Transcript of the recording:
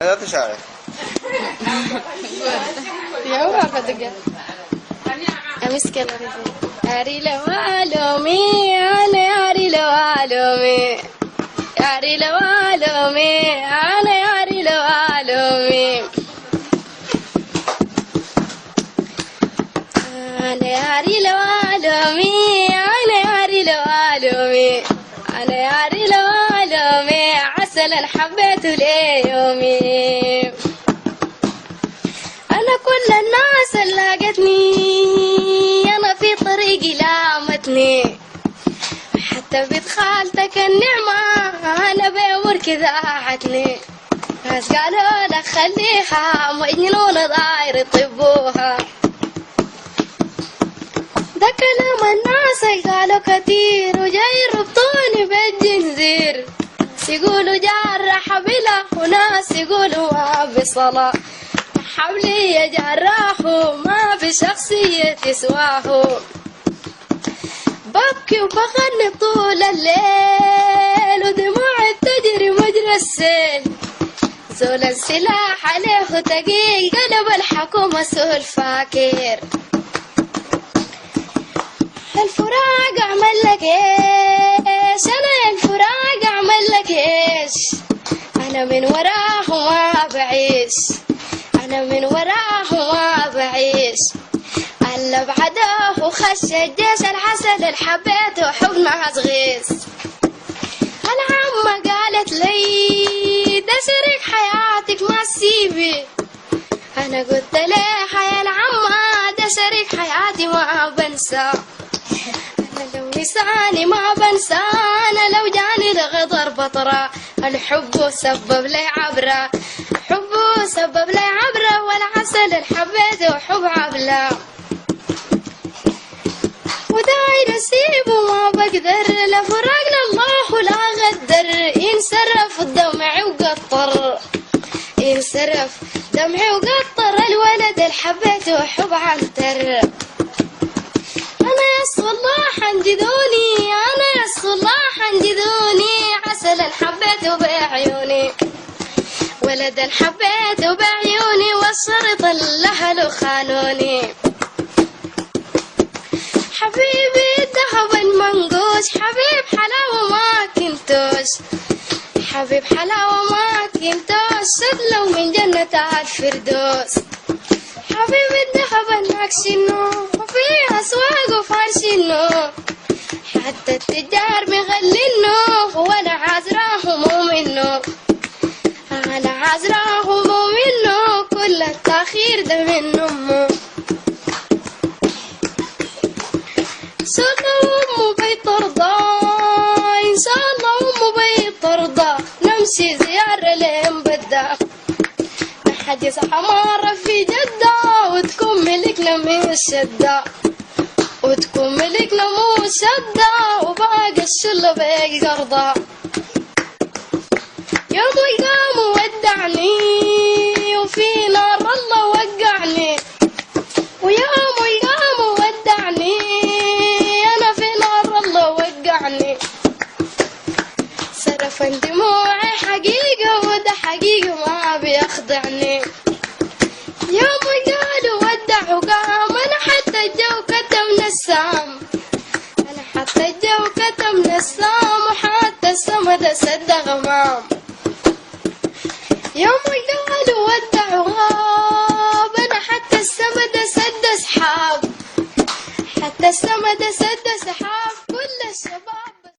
لا تشعر يا هو بدك أمسك أري لو علومي أنا أري لو علومي أري لو علومي أنا أري لو علومي أنا أري لو علومي أنا أري لو علومي أنا أري لو علومي عسلا حبيته ليومي أنا كل الناس لاقتني أنا في طريقي لامتني حتى بنت خالتك النعمة أنا بأمر كذا عتني ناس قالوا لك خليها مجنون ضاير يطبوها ده كلام الناس قالوا كتير وجاي يربطوني بالجنزير يقولوا جرح بلا وناس يقولوا بصلاة حولي يا جراح ما في شخصية تسواه ببكي وبغني طول الليل ودموعي تجري مجرى السيل زول السلاح عليه تقيل قلب الحكومة سول فاكر الفراق عمل لك ايش انا الفراق عمل لك ايش انا من وراه ما بعيش أنا من وراه ما بعيش اللي بعده وخش الجيش الحسد اللي حبيته حب ناس غيس العمة قالت لي ده شريك حياتك ما تسيبي أنا قلت لها يا العمة ده شريك حياتي ما بنسى أنا لو لساني ما بنسى أنا لو جاني الغدر بطرة الحب سبب لي عبرة حبه سبب لي عبرة والعسل اللي حبيته حب عبلة وداير اسيبه ما بقدر لا فراقنا الله ولا غدر ينسرف دمعي وقطر ينسرف دمعي وقطر الولد اللي حبيته حب عنتر أنا يس والله حنجدوني أنا يس والله حنجدوني عسل حبيته بعيوني ولد حبيته بعيوني والشرط الأهل خانوني حبيبي الذهب المنقوش حبيب حلاوة ما كنتوش حبيب حلاوة ما كنتوش شد لو من جنة الفردوس حبيبي الذهب النكشنو وفي أسواق وفارشنو حتى التجار مغلنو وانا عذراه مو منه أنا عذراه مو منه كل التأخير ده من أمه إن شاء الله أمه بيترضى إن شاء الله أمه بيترضى نمشي زيارة لمبدا نحجز حمارة في جدة وتكون ملكنا من الشدة وتكون ملكنا مو شدة وباقي الشلة باقي قرضة يوم القام ودعني وفي نار الله وقعني ويوم القام ودعني أنا في نار الله وقعني صرف دموعي حقيقة وده حقيقة ما بيخضعني يوم قالوا ودع وقام أنا حتى الجو كتم نسام أنا حتى الجو كتم نسام وحتى السمد سد غمام يوم قالوا ودع وغاب أنا حتى السمد سد سحاب حتى السمد سد سحاب كل الشباب